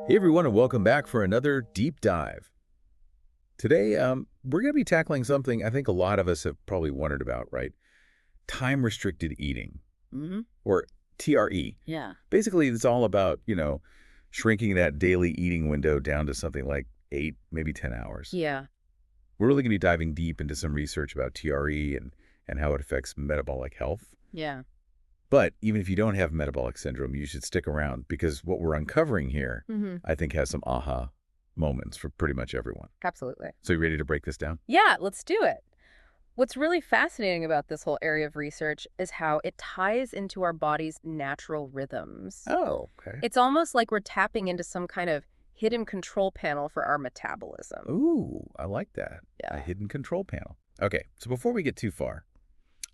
Hey everyone, and welcome back for another deep dive. Today, we're going to be tackling something I think a lot of us have probably wondered about, right? Time-restricted eating, Hmm. or TRE. Yeah. Basically, it's all about, shrinking that daily eating window down to something like 8, maybe 10 hours. Yeah. We're really going to be diving deep into some research about TRE and how it affects metabolic health. Yeah. But even if you don't have metabolic syndrome, you should stick around because what we're uncovering here, Hmm. I think, has some aha moments for pretty much everyone. Absolutely. So you ready to break this down? Yeah, let's do it. What's really fascinating about this whole area of research is how it ties into our body's natural rhythms. Oh, okay. It's almost like we're tapping into some kind of hidden control panel for our metabolism. Ooh, I like that. A Yeah. hidden control panel. Okay, so before we get too far,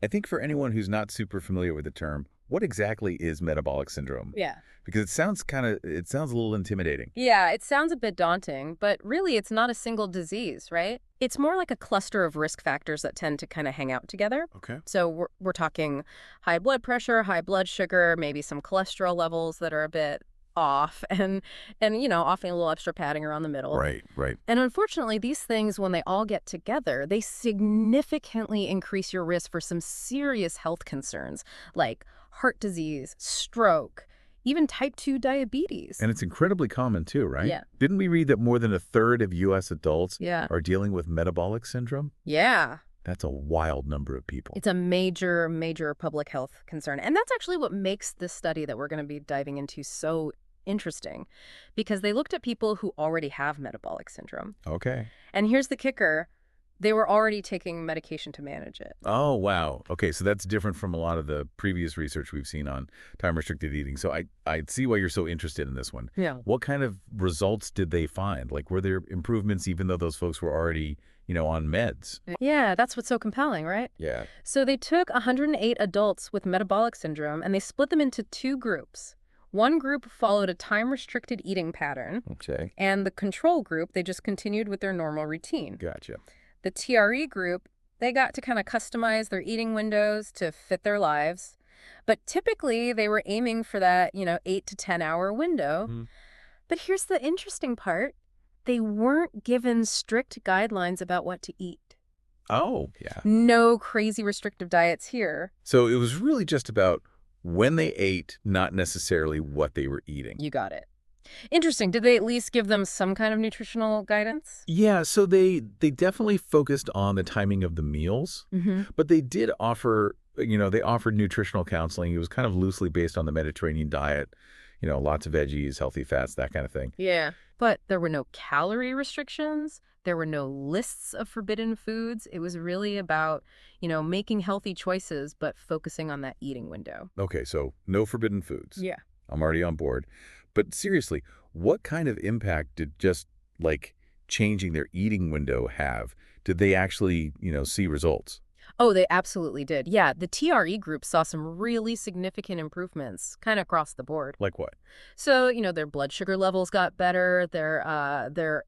I think for anyone who's not super familiar with the term, what exactly is metabolic syndrome? Yeah. Because it sounds a little intimidating. Yeah, it sounds a bit daunting, but really it's not a single disease, right? It's more like a cluster of risk factors that tend to kind of hang out together. Okay. So we're talking high blood pressure, high blood sugar, maybe some cholesterol levels that are a bit off and often a little extra padding around the middle. Right, right. And unfortunately, these things when they all get together, they significantly increase your risk for some serious health concerns like heart disease, stroke, even type 2 diabetes. And it's incredibly common too, right? Yeah. Didn't we read that more than a third of U.S. adults Yeah. are dealing with metabolic syndrome? Yeah. That's a wild number of people. It's a major, major public health concern. And that's actually what makes this study that we're going to be diving into so interesting, because they looked at people who already have metabolic syndrome. Okay. And here's the kicker. They were already taking medication to manage it. Oh, wow. Okay, so that's different from a lot of the previous research we've seen on time-restricted eating. So I see why you're so interested in this one. Yeah. What kind of results did they find? Like, were there improvements even though those folks were already, on meds? Yeah, that's what's so compelling, right? Yeah. So they took 108 adults with metabolic syndrome and they split them into two groups. One group followed a time-restricted eating pattern, Okay. and the control group, they just continued with their normal routine. Gotcha. The TRE group, they got to kind of customize their eating windows to fit their lives. But typically, they were aiming for that, 8 to 10 hour window. Mhm. But here's the interesting part. They weren't given strict guidelines about what to eat. Oh, yeah. No crazy restrictive diets here. So it was really just about when they ate, not necessarily what they were eating. You got it. Interesting. Did they at least give them some kind of nutritional guidance? Yeah, so they definitely focused on the timing of the meals, Mm-hmm. but they did offer, they offered nutritional counseling. It was kind of loosely based on the Mediterranean diet, lots of veggies, healthy fats, that kind of thing. Yeah. But there were no calorie restrictions. There were no lists of forbidden foods. It was really about, making healthy choices, but focusing on that eating window. Okay, so no forbidden foods. Yeah. I'm already on board. But seriously, what kind of impact did just like changing their eating window have? Did they actually, see results? Oh, they absolutely did. Yeah, the TRE group saw some really significant improvements kind of across the board. Like what? So, their blood sugar levels got better, their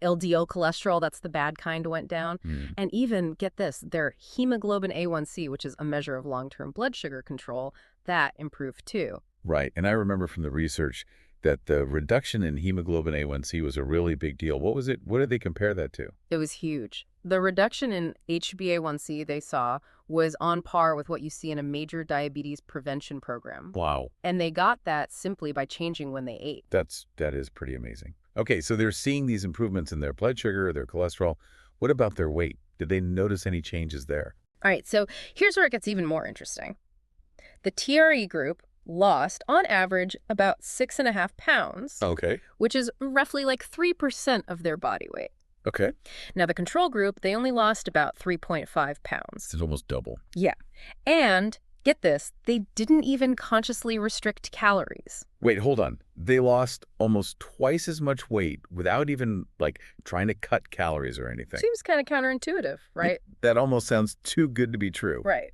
LDL cholesterol, that's the bad kind, went down. Hmm. And even, get this, their hemoglobin A1C, which is a measure of long-term blood sugar control, that improved too. Right. And I remember from the research that the reduction in hemoglobin A1C was a really big deal. What was it? What did they compare that to? It was huge. The reduction in HbA1c they saw was on par with what you see in a major diabetes prevention program. Wow. And they got that simply by changing when they ate. That is pretty amazing. Okay, so they're seeing these improvements in their blood sugar, their cholesterol. What about their weight? Did they notice any changes there? All right, so here's where it gets even more interesting. The TRE group lost, on average, about 6.5 pounds, Okay. which is roughly like 3% of their body weight. Okay. Now, the control group, they only lost about 3.5 pounds. It's almost double. Yeah. And get this, they didn't even consciously restrict calories. Wait, hold on. They lost almost twice as much weight without even, like, trying to cut calories or anything. Seems kind of counterintuitive, right? That almost sounds too good to be true. Right.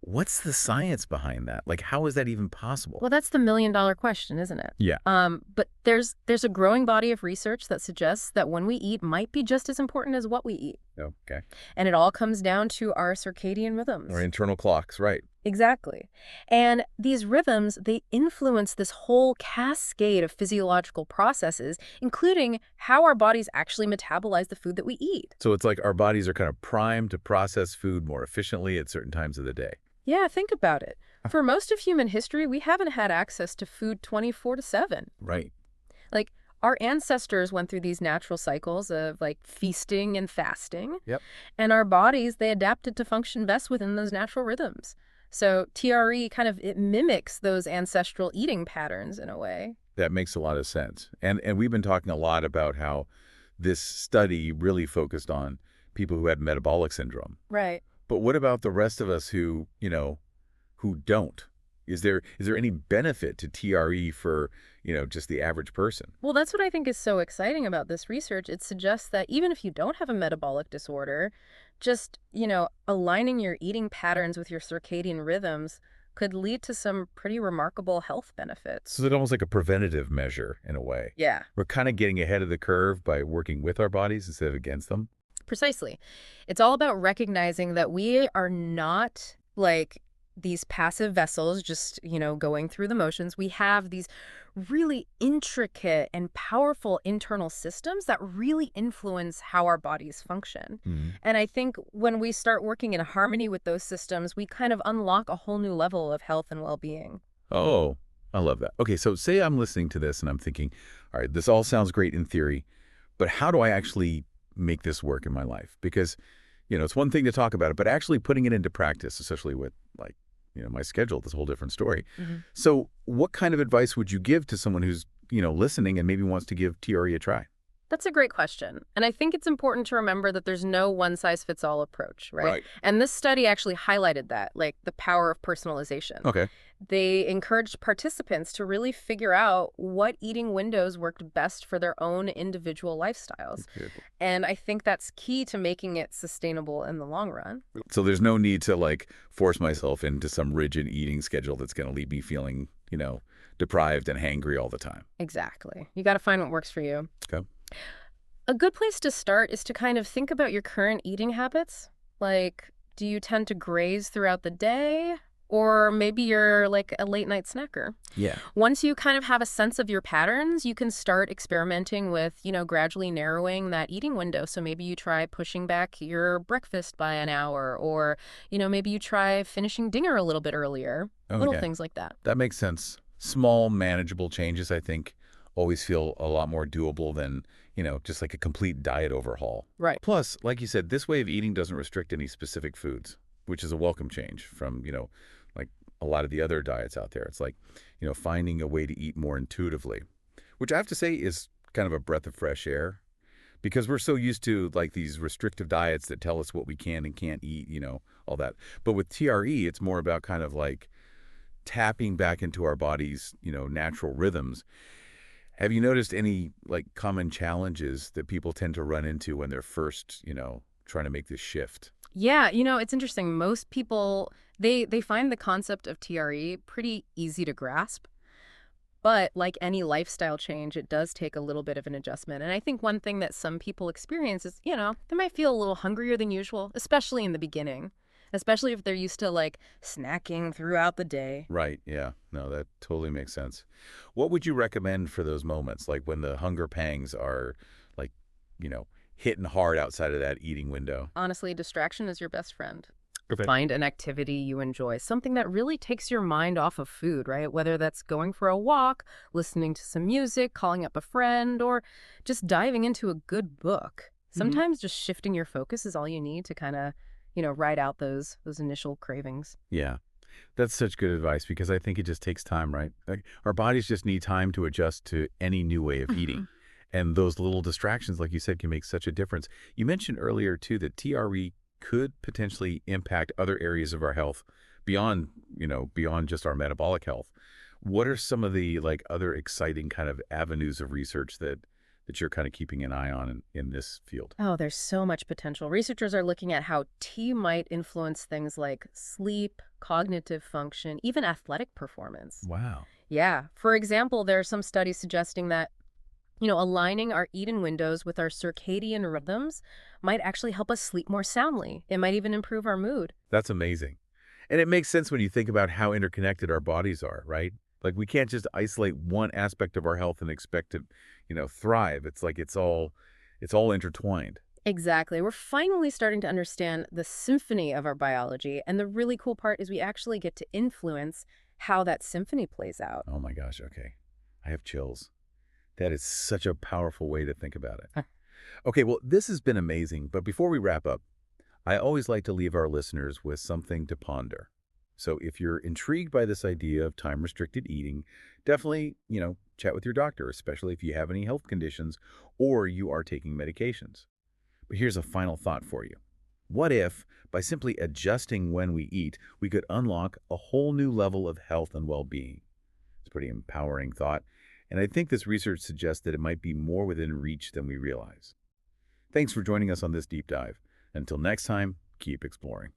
What's the science behind that? Like, how is that even possible? Well, that's the million-dollar question, isn't it? Yeah. But there's a growing body of research that suggests that when we eat might be just as important as what we eat. Okay. And it all comes down to our circadian rhythms. Or internal clocks, right. Exactly. And these rhythms, they influence this whole cascade of physiological processes, including how our bodies actually metabolize the food that we eat. So it's like our bodies are kind of primed to process food more efficiently at certain times of the day. Yeah, think about it. For most of human history, we haven't had access to food 24/7. Right. Like, our ancestors went through these natural cycles of like feasting and fasting, Yep. and our bodies, they adapted to function best within those natural rhythms. So TRE kind of it mimics those ancestral eating patterns in a way. That makes a lot of sense. And we've been talking a lot about how this study really focused on people who had metabolic syndrome. Right. But what about the rest of us who, who don't? Is there any benefit to TRE for, just the average person? Well, that's what I think is so exciting about this research. It suggests that even if you don't have a metabolic disorder, just, aligning your eating patterns with your circadian rhythms could lead to some pretty remarkable health benefits. So it's almost like a preventative measure in a way. Yeah, We're kind of getting ahead of the curve by working with our bodies instead of against them. precisely. It's all about recognizing that we are not like these passive vessels just, going through the motions. We have these really intricate and powerful internal systems that really influence how our bodies function. Mhm. And I think when we start working in harmony with those systems, we kind of unlock a whole new level of health and well-being. Oh, I love that. Okay, so say I'm listening to this and I'm thinking, all right, this all sounds great in theory, but how do I actually make this work in my life? Because, it's one thing to talk about it, but actually putting it into practice, especially with like, my schedule, this whole different story. So what kind of advice would you give to someone who's, listening and maybe wants to give TRE a try? That's a great question. And I think it's important to remember that there's no one-size-fits-all approach, right? Right. And this study actually highlighted that, like the power of personalization. Okay. They encouraged participants to really figure out what eating windows worked best for their own individual lifestyles. Good. And I think that's key to making it sustainable in the long run. So there's no need to like force myself into some rigid eating schedule that's going to leave me feeling, deprived and hangry all the time. Exactly. You got to find what works for you. Okay. A good place to start is to kind of think about your current eating habits. Like, do you tend to graze throughout the day? Or maybe you're like a late night snacker. Yeah. Once you kind of have a sense of your patterns, you can start experimenting with, gradually narrowing that eating window. So maybe you try pushing back your breakfast by an hour, or, maybe you try finishing dinner a little bit earlier. Little Okay. things like that. That makes sense. Small, manageable changes, I think, always feel a lot more doable than, just like a complete diet overhaul. Right. Plus, like you said, this way of eating doesn't restrict any specific foods, which is a welcome change from, like a lot of the other diets out there. It's like, finding a way to eat more intuitively, which I have to say is kind of a breath of fresh air because we're so used to like these restrictive diets that tell us what we can and can't eat, all that. But with TRE, it's more about kind of like tapping back into our body's, natural rhythms. Have you noticed any like common challenges that people tend to run into when they're first, trying to make this shift? Yeah, it's interesting. Most people, they find the concept of TRE pretty easy to grasp. But like any lifestyle change, it does take a little bit of an adjustment. And I think one thing that some people experience is, they might feel a little hungrier than usual, especially in the beginning, especially if they're used to like snacking throughout the day. Right. Yeah. No, that totally makes sense. What would you recommend for those moments, like when the hunger pangs are like, hitting hard outside of that eating window? Honestly, distraction is your best friend. Okay. Find an activity you enjoy, something that really takes your mind off of food, right? Whether that's going for a walk, listening to some music, calling up a friend, or just diving into a good book. Sometimes just shifting your focus is all you need to kind of, ride out those initial cravings. Yeah. That's such good advice because I think it just takes time, right? Like our bodies just need time to adjust to any new way of eating. And those little distractions, like you said, can make such a difference. You mentioned earlier, too, that TRE could potentially impact other areas of our health beyond, beyond just our metabolic health. What are some of the like other exciting kind of avenues of research that you're kind of keeping an eye on in this field? Oh, there's so much potential. Researchers are looking at how tea might influence things like sleep, cognitive function, even athletic performance. Wow. Yeah. For example, there are some studies suggesting that aligning our eat-in windows with our circadian rhythms might actually help us sleep more soundly. It might even improve our mood. That's amazing. And it makes sense when you think about how interconnected our bodies are, right? Like we can't just isolate one aspect of our health and expect to, thrive. It's like it's all intertwined. Exactly. We're finally starting to understand the symphony of our biology, and the really cool part is we actually get to influence how that symphony plays out. Oh my gosh, okay. I have chills. That is such a powerful way to think about it. Okay, well, this has been amazing, but before we wrap up, I always like to leave our listeners with something to ponder. So if you're intrigued by this idea of time-restricted eating, definitely, chat with your doctor, especially if you have any health conditions or you are taking medications. But here's a final thought for you. What if, by simply adjusting when we eat, we could unlock a whole new level of health and well-being? It's a pretty empowering thought, and I think this research suggests that it might be more within reach than we realize. Thanks for joining us on this deep dive. Until next time, keep exploring.